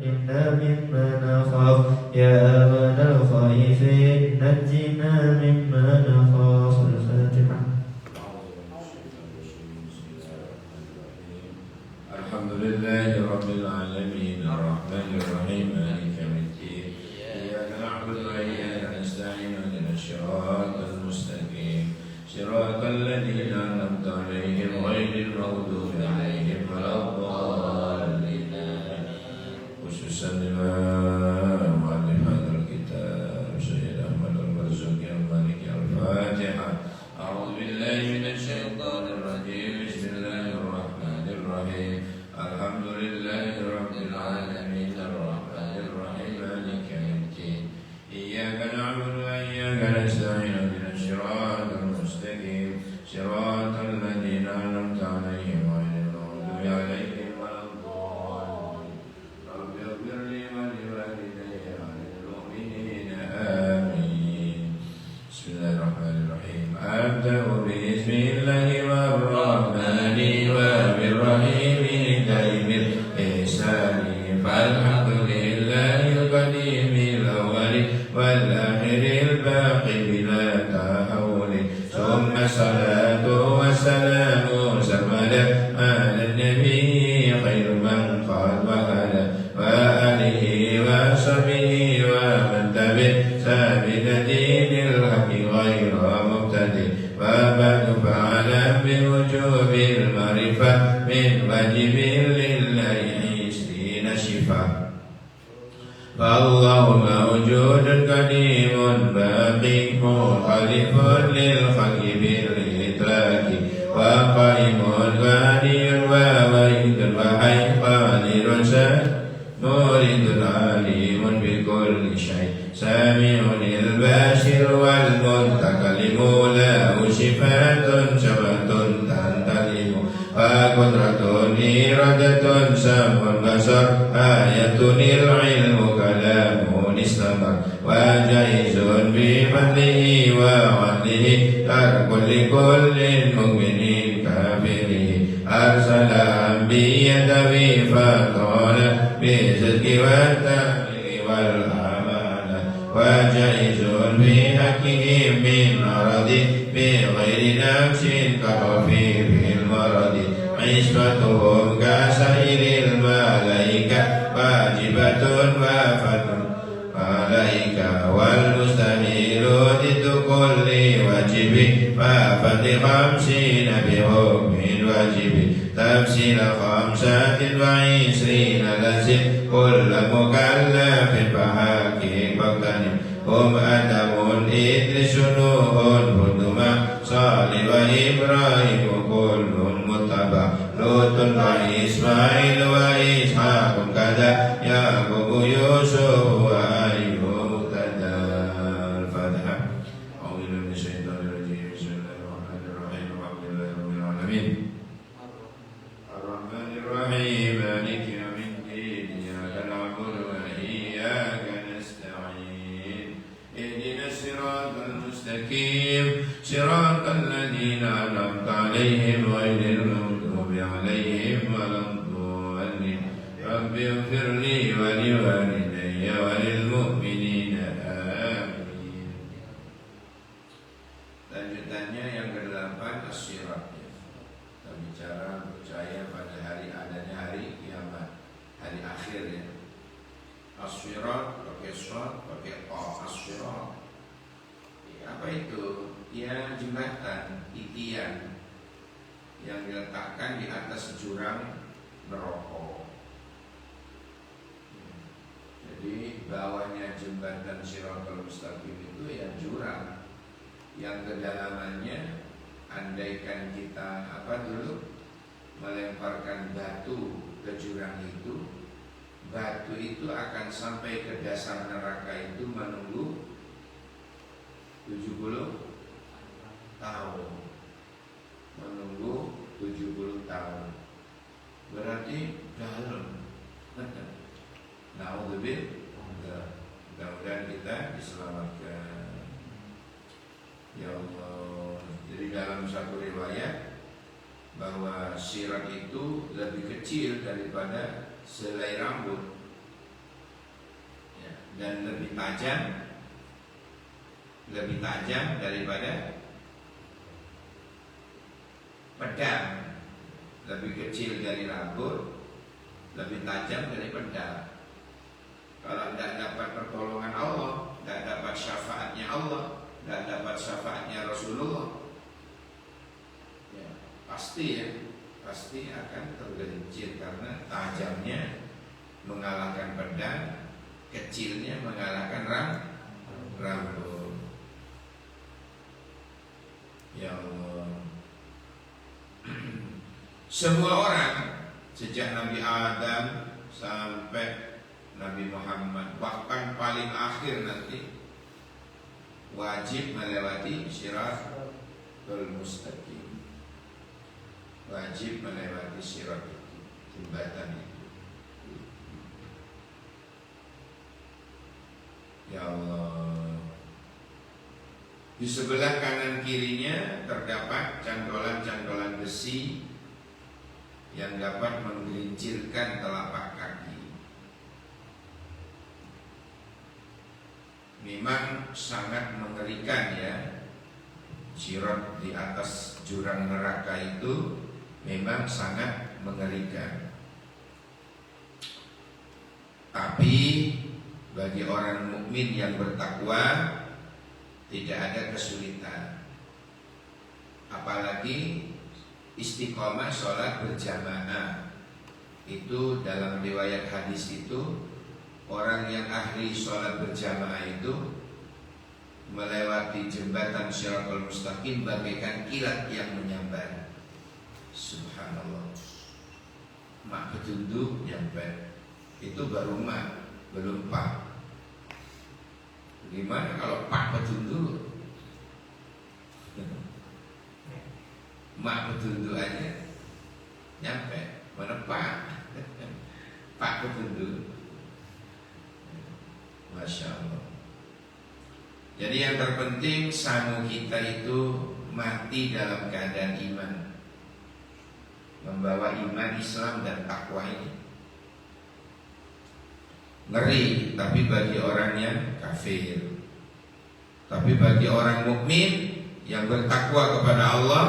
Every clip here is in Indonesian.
إنا مما نخاف يا أمن الخائفين نجنا مما نخاف. الفاتحة. الحمد لله رب العالمين الرحمن الرحيم مالك يوم الدين إياك نعبد وإياك نستعين اهدنا الصراط المستقيم صراط الذين أنعمت عليهم غير المغضوب عليهم ولا الضالين خصوصا مؤلف هذا الكتاب سيد أحمد المرزوقي المالكي. الفاتحة. أعوذ بالله من الشيطان الرجيم بسم الله الرحمن الرحيم الحمد لله رب العالمين الرحمن الرحيم مالك يوم الدين إياك نعبد وإياك نستعين اهدنا الصراط المستقيم صراط الذين أنعمت عليهم غير المغضوب عليهم ولا الضالين رب اغفر لي ولوالدي وللمؤمنين آمين. بسم الله الرحمن الرحيم. أبدأ بسم الله الرحمن وبالرحيم دائم الإحسان فالحمد لله القديم الأول والآخر الباقي بلا تحول ثم الصلاة والسلام سرمدا على النبي خير من قال وهدى وآله وصحبه ومن تبع سبيل دين الحق غير مبتدئ. وبعد فاعلم بوجوب المعرفة من واجب لله 20 شفاء. فالله موجود قديم باقي مخالف للخلق بالإدراك وقائم غني وويد وحي قادر مريد عليم بكل شيء سامع الباشر والمتكلم له صفات سبعة تنتظم وقدرة إرادة سمع بصر آية العلم كلام استمر وجائز بفضله وعدله ترك لكل مؤمن كافره. أرسل أنبياء وفقال بالصدق والتبليغ والأمانة وجائز بحقهم من مرض بغير نفس كخفيف المرض. عصمتهم كسائر الملائكة واجبة وفتح الملائكة والمستميل ضد كل واجب وفتح 50 بحكم واجب تفسير 25 لازم كل مكلف فحقق فاغتنم. هم آدم إدريس نوح هود صالح وإبراهيم كل متبع لوط وإسماعيل وإسحاق كذا يعقوب يوسف وأيوب مقتدى. الفاتحة. أعوذ بالله من الشيطان الرجيم بسم الله الرحمن الرحيم الحمد لله رب العالمين الرحمن الرحيم مالك يوم الدين إياك نعبد وإياك نستعين اهدنا الصراط المستقيم صراط الذين أنعمت عليهم غير المغضوب عليهم ولا الضالين. رب اغفر لي ولوالدي وللمؤمنين آمين. Lanjutannya yang ke-8 as-sirat. Kita bicara percaya pada hari adanya hari kiamat, hari akhir ya. As-sirat pakai shad, pakai qa, as-sirat. Apa itu? Ya jembatan, titian yang diletakkan di atas jurang neraka. Jadi bawahnya jembatan Shiratal Mustaqim itu ya jurang yang kedalamannya andaikan kita melemparkan batu ke jurang itu, batu itu akan sampai ke dasar neraka itu menunggu 70 tahun. Menunggu 70 tahun. Berarti dalam. Na'udzubillah. Mudah-mudahan kita diselamatkan. Ya Allah. Jadi dalam satu riwayat bahwa sirat itu lebih kecil daripada selai rambut. tajam daripada pedang, lebih kecil dari rambut, lebih tajam dari pedang. Kalau tidak dapat pertolongan Allah, tidak dapat syafaatnya Allah, tidak dapat syafaatnya Rasulullah, ya, pasti akan tergelincir karena tajamnya mengalahkan pedang, kecilnya mengalahkan rambut. Ya Allah. Semua orang sejak Nabi Adam sampai Nabi Muhammad, bahkan paling akhir nanti, wajib melewati Shiratul Mustaqim. Wajib melewati sirat itu, jembatan itu. Ya Allah. Di sebelah kanan kirinya terdapat cantolan-cantolan besi yang dapat menggelincirkan telapak kaki. Memang sangat mengerikan ya. Sirat di atas jurang neraka itu memang sangat mengerikan. Tapi bagi orang mukmin yang bertakwa tidak ada kesulitan. Apalagi istiqomah sholat berjamaah. Itu dalam riwayat hadis itu, orang yang ahli sholat berjamaah itu melewati jembatan Shiratul Mustaqim bagaikan kilat yang menyambar. Subhanallah. Mak petunjuk nyampe. Itu baru mak, belum pak. Gimana kalau pak petunjuk? Mak petunjuk aja nyampe. Mana pak? Pak petunjuk. Masya Allah. Jadi yang terpenting sangu kita itu mati dalam keadaan iman, membawa iman, Islam dan takwa ini. Ngeri, tapi bagi orang yang kafir. Tapi bagi orang mukmin yang bertakwa kepada Allah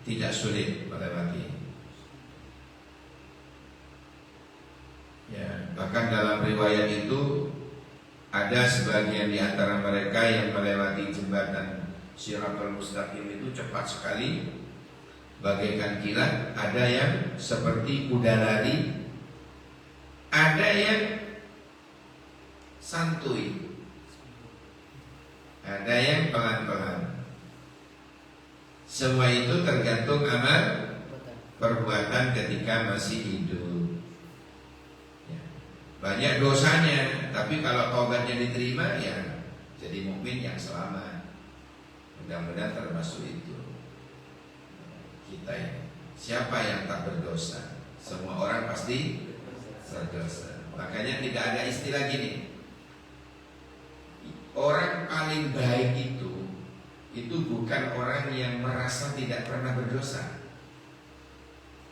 tidak sulit melewati. Ya, bahkan dalam riwayat itu ada sebagian di antara mereka yang melewati jembatan Shiratul Mustaqim itu cepat sekali, bagaikan kilat. Ada yang seperti kuda lari, ada yang santuy, ada yang pelan-pelan. Semua itu tergantung amal perbuatan ketika masih hidup. Ya. Banyak dosanya, tapi kalau taubatnya diterima, ya jadi mukmin yang selamat. Mudah-mudahan termasuk itu kita ini. Siapa yang tak berdosa? Semua orang pasti berdosa. Makanya tidak ada istilah gini, orang paling baik itu bukan orang yang merasa tidak pernah berdosa.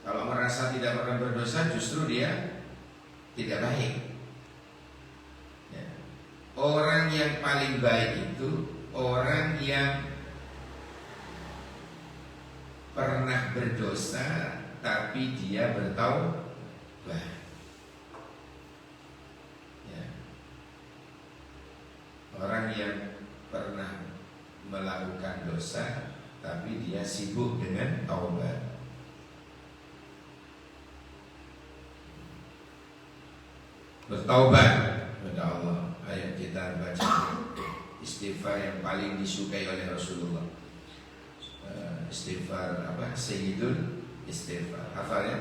Kalau merasa tidak pernah berdosa, justru dia tidak baik ya. Orang yang paling baik itu orang yang pernah berdosa tapi dia bertaubat ya. Orang yang pernah melakukan dosa tapi dia sibuk dengan taubat. Bertaubat kepada Allah. Ayo kita baca istighfar yang paling disukai oleh Rasulullah. Istighfar apa? Sayyidul istighfar. Hafal ya?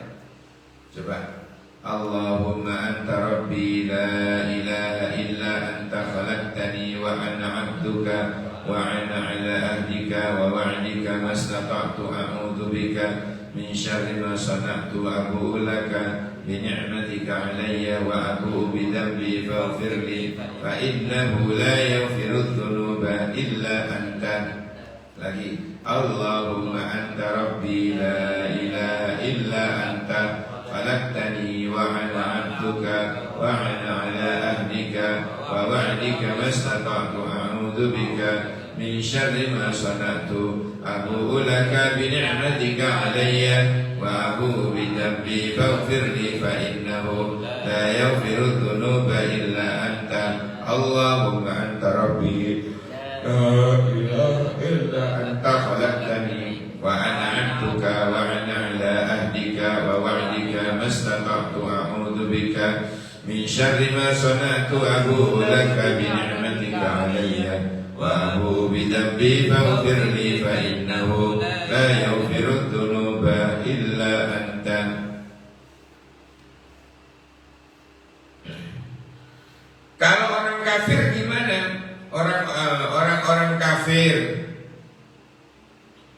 Coba. Allahumma anta rabbi la ilaha illa anta khalaqtani wa ana 'abduka wa ana 'ala ahdika wa wa'dika mastata'tu a'udzu bika min syarri ma sana'tu abu'u laka bi ni'matika 'alayya wa abu'u bi dhanbi faghfir li fa innahu la yaghfiru dzunuba illa anta. Lagi Allahumma anta rabbi la ilaha illa anta khalaqtani wa ana 'abduka عبدك وأنا على أهلك ووعدك ما استطعت أعوذ بك من شر ما صنعت أبوء لك بنعمتك علي وأبوء بذنبي فاغفر لي فإنه لا يغفر الذنوب إلا أنت اللهم أنت ربي لا إله إلا أنت خلقتني وأنا عبدك وأنا على أهدك ووعدك ما استطعت أعوذ بك من شر ما صنعت أبوء لك بنعمتك علي وأبوء بذنبي فاغفر لي فإنه لا يغفر الذنوب إلا أنت. Kalau orang kafir gimana? Orang-orang kafir,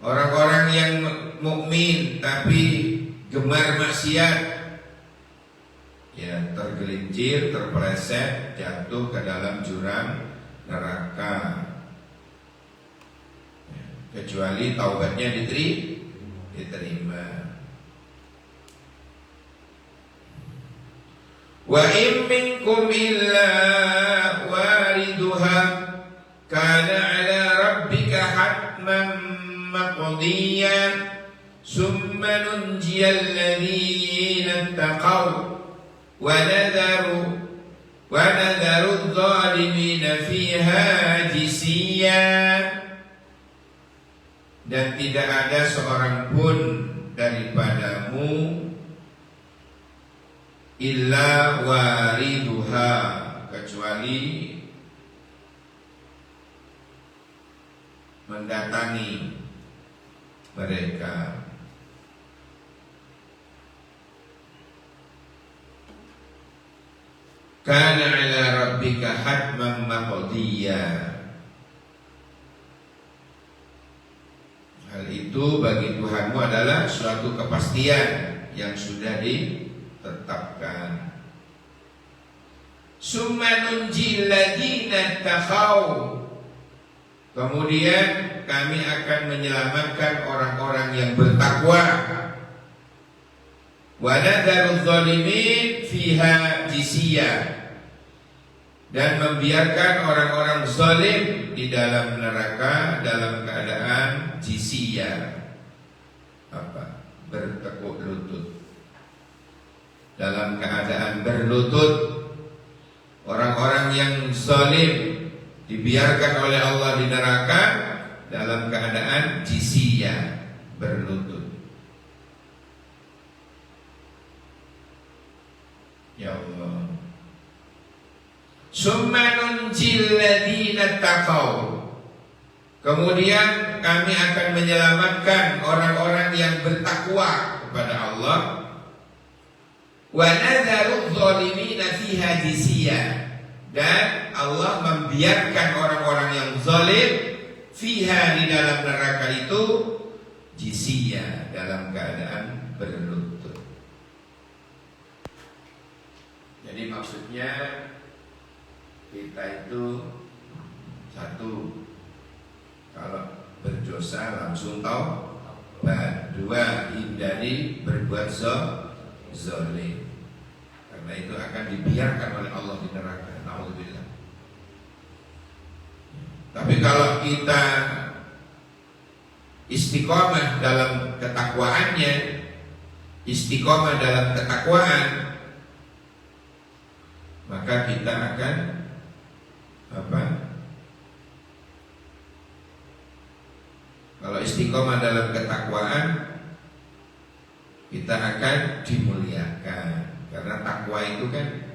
orang-orang yang mukmin tapi gemar maksiat, ya tergelincir, terpeleset, jatuh ke dalam jurang neraka. Kecuali taubatnya diterima. Wa in minkum illa wariduha kana ala rabbika hatman maqdiya summa nunjiyal ladzina taqaw wa nadharu adh-dhalimina fiha jisiya. Dan tidak ada seorang pun daripadamu illa wariduha, kecuali mendatangi mereka. Kana ala rabbika hatman maqdiya. Hal itu bagi Tuhanmu adalah suatu kepastian yang sudah ditetapkan. Summa nunjil ladzina taqaw. Kemudian kami akan menyelamatkan orang-orang yang bertakwa. Wa nadharudz zalimin fiha jisiya. Dan membiarkan orang-orang zalim di dalam neraka dalam keadaan jisiyah, bertekuk lutut. Dalam keadaan berlutut. Orang-orang yang zalim dibiarkan oleh Allah di neraka dalam keadaan jisiyah, berlutut. Ya Allah. Summa nunjil ladzina taqaw. Kemudian kami akan menyelamatkan orang-orang yang bertakwa kepada Allah. Wa nadharudz zalimina fiha jisiya. Dan Allah membiarkan orang-orang yang zalim fiha di dalam neraka itu jisiya, dalam keadaan berlutut. Jadi maksudnya kita itu satu, kalau berdosa langsung taubat. Dua, hindari berbuat zalim, karena itu akan dibiarkan oleh Allah di neraka. Nauzubillah. Tapi kalau kita istiqomah dalam ketakwaannya, istiqomah dalam ketakwaan, maka kita akan kalau istiqomah dalam ketakwaan, kita akan dimuliakan. Karena takwa itu kan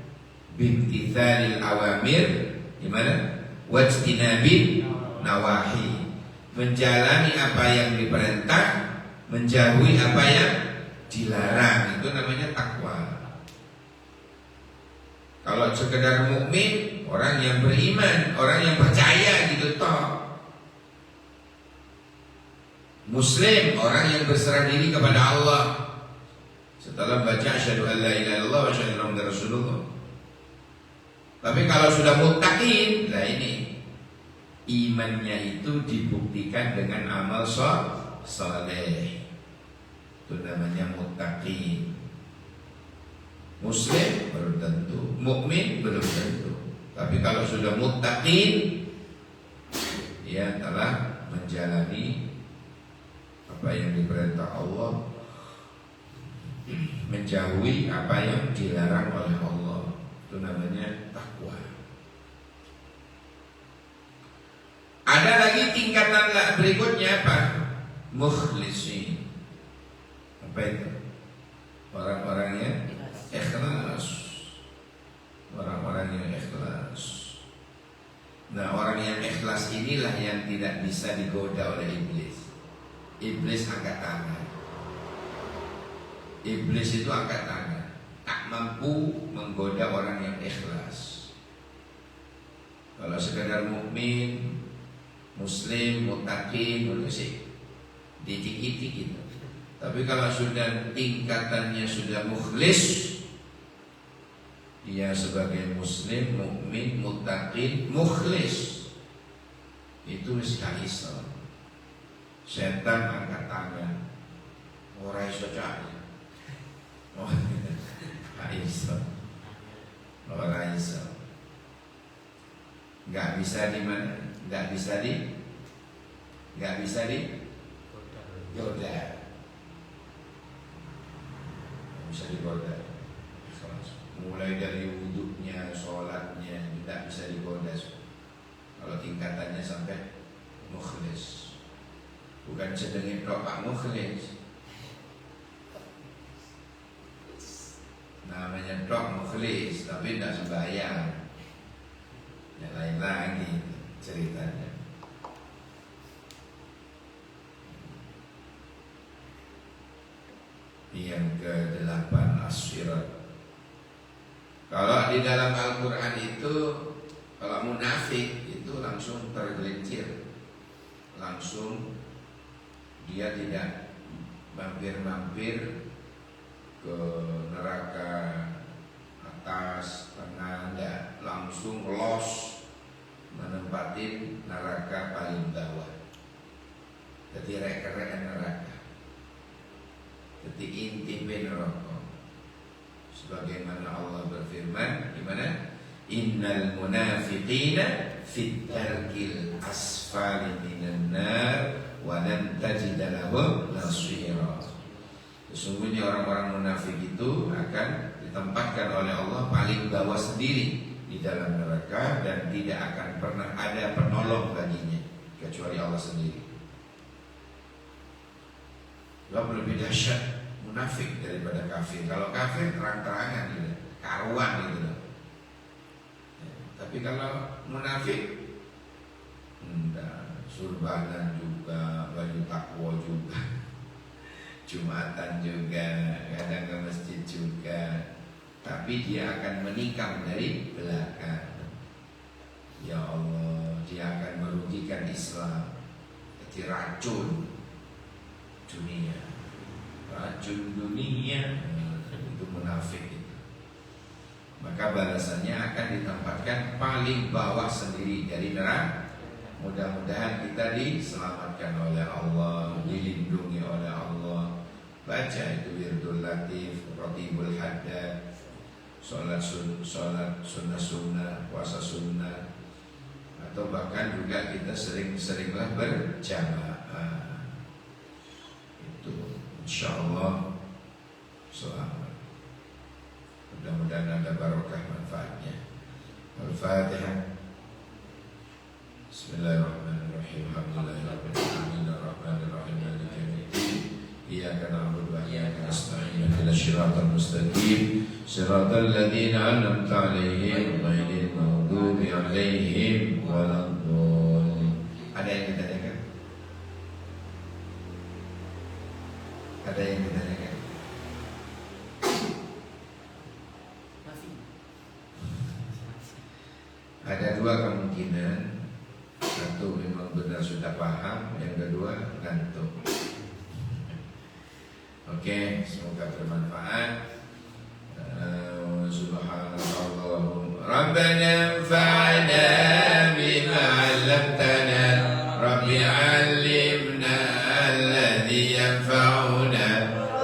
bimtithalil awamir, gimana? Wajtinabin nawahi, menjalani apa yang diperintah, menjauhi apa yang dilarang. Itu namanya takwa. Kalau sekedar mukmin, orang yang beriman, orang yang percaya gitu toh. Muslim, orang yang berserah diri kepada Allah setelah baca asyhadu an la ilaha illallah wa asyhadu anna muhammadar rasulullah. Tapi kalau sudah muttaqin, nah ini imannya itu dibuktikan dengan amal saleh. Itu namanya muttaqin. Muslim belum tentu, mukmin belum tentu. Tapi kalau sudah muttaqin, dia telah menjalani apa yang diperintah Allah, menjauhi apa yang dilarang oleh Allah. Itu namanya takwa. Ada lagi tingkatan berikutnya apa? Mukhlisin. Apa itu? Orang-orangnya ikhlas. Orang-orang yang ikhlas. Nah, orang yang ikhlas inilah yang tidak bisa digoda oleh iblis. Iblis angkat tangan. Iblis itu angkat tangan, tak mampu menggoda orang yang ikhlas. Kalau sekedar mukmin, muslim, muttaqin, sih dikit-dikit gitu. Tapi kalau sudah tingkatannya sudah mukhlis, dia sebagai muslim, mukmin, muttaqin, mukhlis, itu sekali iso. Setan angkat tangan, ora iso cari. Oh, ora iso. Ora iso. Enggak bisa di mana? Enggak bisa di goda. Bisa digoda. Mulai dari wudhunya, sholatnya tidak bisa digoda. Kalau tingkatannya sampai mukhlis, bukan sedengin Pak mukhlis. Namanya mukhlis, tapi tidak sembahyang. Yang lain lagi ceritanya. Yang ke-8 as-sirat. Kalau di dalam Al-Quran itu, kalau munafik itu langsung tergelincir, langsung dia tidak mampir-mampir ke neraka atas, tengah, enggak, langsung los menempatin neraka paling bawah. Jadi rek-rek neraka, jadi inti neraka. Sebagaimana Allah berfirman, gimana? Innal munafiqina fit darkil asfali minan nar wa lan tajid lahum nasira. Sesungguhnya orang-orang munafik itu akan ditempatkan oleh Allah paling bawah sendiri di dalam neraka, dan tidak akan pernah ada penolong baginya kecuali Allah sendiri. Sebab lebih dahsyat munafik daripada kafir. Kalau kafir terang-terangan gitu, karuan gitu loh. Tapi kalau munafik, surbanan juga, baju takwa juga, Jumatan juga, kadang ke masjid juga, tapi dia akan menikam dari belakang. Ya Allah, dia akan merugikan Islam. Jadi racun dunia, itu munafik itu. Maka balasannya akan ditempatkan paling bawah sendiri dari neraka. Mudah-mudahan kita diselamatkan oleh Allah, dilindungi oleh Allah. Baca itu wirdul latif, ratibul haddad, sholat sunnah, puasa sunnah, atau bahkan juga kita sering-seringlah berjamaah. Itu insyaallah selamat. Mudah-mudahan ada barokah manfaatnya. Al-Fatihah. Bismillahirrahmanirrahim. Alhamdulillahirabbil alamin arrahmanir rahim maliki yaumiddin. Iyyaka na'budu wa iyyaka nasta'in ihdinas siratal mustaqim siratal ladzina an'amta 'alaihim ghairil maghdubi 'alaihim waladdallin. Ada yang ditanyakan? Ada yang ditanyakan? Ada dua kemungkinan. Satu memang benar sudah paham, yang kedua ngantuk. Oke, semoga bermanfaat. Subhanallah. Rabbana anfa'na bima 'allamtana. Rabbi 'allimna alladhi yanfa'una.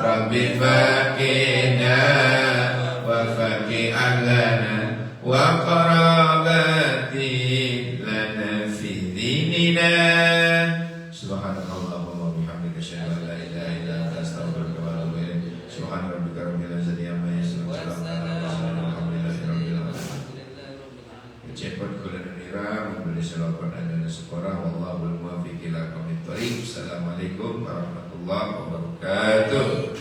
Rabbi faqina wa أهلنا وقرابات لنا في ديننا سبحانك اللهم وبحمدك أشهد أن لا إله إلا أنت أستغفرك وأتوب إليك سبحان ربك رب العزة عما يصفون وسلام على المرسلين والحمد لله رب العالمين. Cepet kula nira memberi salawan dan sekolah wallahul muwaffiq ila aqwamit thoriq. Assalamualaikum warahmatullahi wabarakatuh.